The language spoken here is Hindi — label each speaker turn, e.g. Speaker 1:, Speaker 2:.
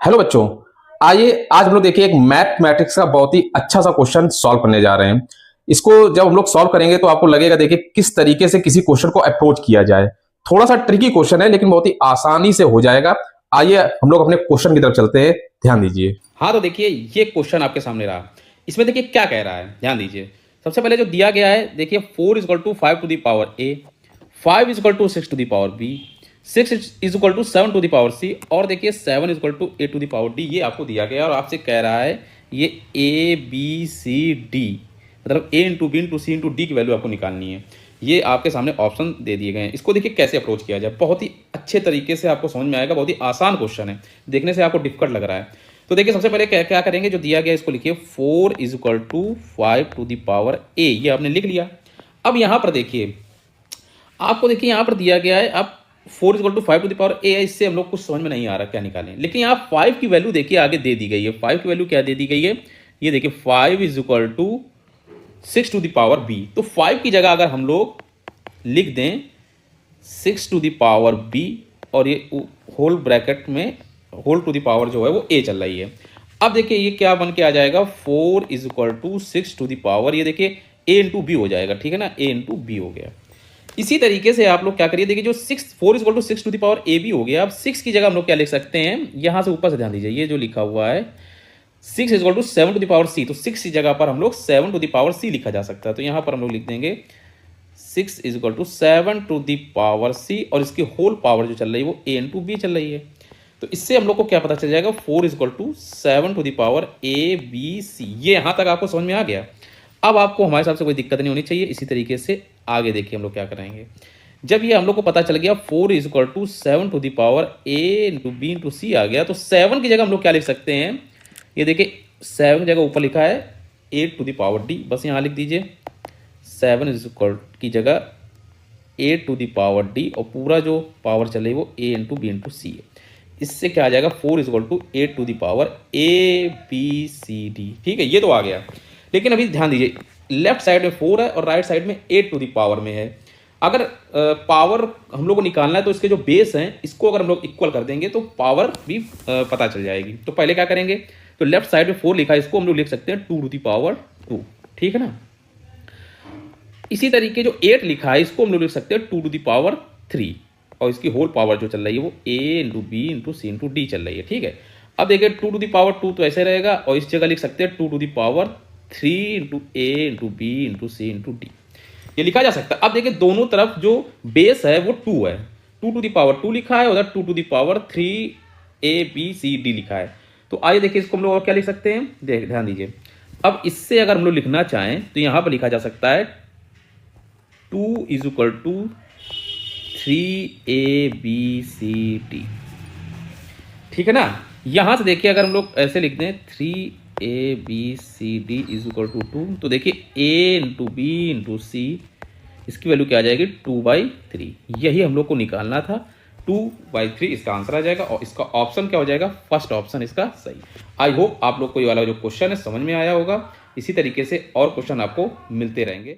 Speaker 1: हेलो बच्चों। आइए आज हम लोग देखिए एक मैथमेटिक्स का बहुत ही अच्छा सा क्वेश्चन सॉल्व करने जा रहे हैं। इसको जब हम लोग सॉल्व करेंगे तो आपको लगेगा देखिए किस तरीके से किसी क्वेश्चन को अप्रोच किया जाए। थोड़ा सा ट्रिकी क्वेश्चन है लेकिन बहुत ही आसानी से हो जाएगा। आइए हम लोग अपने क्वेश्चन की तरफ चलते हैं, ध्यान दीजिए।
Speaker 2: हाँ, तो देखिए ये क्वेश्चन आपके सामने रहा। इसमें देखिए क्या कह रहा है, ध्यान दीजिए। सबसे पहले जो दिया गया है, देखिए 4 is equal to 5 to the power A, 5 is equal to 6 to the power B, 6 is equal to 7 to the power C, और देखिए 7 is equal to 8 to the power D. ये आपको दिया गया है और आपसे कह रहा है ये ए बी सी डी, मतलब ए into B into C into D की वैल्यू आपको निकालनी है। ये आपके सामने ऑप्शन दे दिए गए हैं। इसको देखिए कैसे अप्रोच किया जाए, बहुत ही अच्छे तरीके से आपको समझ में आएगा। बहुत ही आसान क्वेश्चन है, देखने से आपको डिफिकल्ट लग रहा है। तो देखिए सबसे पहले क्या क्या करेंगे, जो दिया गया इसको लिखिए 4 is equal to 5 to the power A, ये आपने लिख लिया। अब यहाँ पर देखिए आपको देखिए यहाँ पर दिया गया है, अब 4 is equal to 5 to the power A है। इससे हम लोग कुछ समझ में नहीं आ रहा क्या निकालें, लेकिन यहाँ 5 की वैल्यू देखिए आगे दे दी गई है। 5 की वैल्यू क्या दे दी गई है, ये देखिए 5 is equal to 6 to the power B. तो 5 की जगह अगर हम लोग लिख दें 6 टू द पावर बी, और ये होल ब्रैकेट में होल टू द पावर जो है वो ए चल रही है। अब देखिए ये क्या बन के आ जाएगा, 4 is equal to 6 to the power, ये देखिए ए इंटू बी हो जाएगा, ठीक है ना, ए इंटू बी हो गया। इसी तरीके से आप लोग क्या करिए, देखिए जो 4 is equal to 6 to the power A B हो गया। अब 6 की जगह हम लोग क्या लिख सकते हैं, यहाँ से ऊपर से ध्यान दीजिए, ये जो लिखा हुआ है 6 is equal to 7 to the power C, तो 6 की जगह पर हम लोग 7 टू द पावर सी लिखा जा सकता है। तो यहाँ पर हम लोग लिख देंगे 6 is equal to 7 to the power C, और इसकी होल पावर जो चल रही है वो ए इंटू बी चल रही है। तो इससे हम लोग को क्या पता चल जाएगा, 4 is equal to 7 to the power A B C. ये यहाँ तक आपको समझ में आ गया। अब आपको हमारे हिसाब से कोई दिक्कत नहीं होनी चाहिए। इसी तरीके से आगे देखिए हम लोग क्या करेंगे। जब ये हम लोग को पता चल गया 4 is equal to 7 to the power A into B into C आ गया, तो 7 की जगह हम लोग क्या लिख सकते हैं, ये देखिए 7 की जगह ऊपर लिखा है 8 टू द पावर डी, बस यहाँ लिख दीजिए 7 इज इक्वल की जगह 8 टू द पावर डी, और पूरा जो पावर चले वो A into B into C है। इससे क्या आ जाएगा, 4 is equal to 8 to the power A B C D, ठीक है, ये तो आ गया। लेकिन अभी ध्यान दीजिए, लेफ्ट साइड में 4 है और राइट साइड में 8 टू द पावर में है। अगर पावर हम लोग को निकालना है तो इसके जो बेस हैं इसको अगर हम लोग इक्वल कर देंगे तो पावर भी पता चल जाएगी। तो पहले क्या करेंगे, तो लेफ्ट साइड में 4 लिखा है, इसको हम लोग लिख सकते हैं 2 टू द पावर 2, ठीक है ना। इसी तरीके जो 8 लिखा है इसको हम लोग लिख सकते हैं 2 टू द पावर 3, और इसकी होल पावर जो चल रही है वो A into B into C into D चल रही है, ठीक है। अब देखिए 2 टू द पावर 2 तो ऐसे रहेगा, और इस जगह लिख सकते हैं 2 to the power 3 into A into B into C into D, ये लिखा जा सकता है। अब देखिए दोनों तरफ जो बेस है वो 2 है, 2 टू द पावर 2 लिखा है, उधर 2 to the power 3 A B C D लिखा है। तो आइए देखिए इसको हम लोग और क्या लिख सकते हैं, ध्यान दीजिए। अब इससे अगर हम लोग लिखना चाहें तो यहां पर लिखा जा सकता है 2 is equal to 3 A B C D, ठीक है ना। यहां से देखिए अगर हम लोग ऐसे लिख दें 3 A B C D is equal to 2, तो देखिए A into B into C, इसकी वैल्यू क्या आ जाएगी 2/3। यही हम लोग को निकालना था, 2/3 इसका आंसर आ जाएगा, और इसका ऑप्शन क्या हो जाएगा, फर्स्ट ऑप्शन इसका सही। आई होप आप लोग को ये वाला जो क्वेश्चन है समझ में आया होगा। इसी तरीके से और क्वेश्चन आपको मिलते रहेंगे।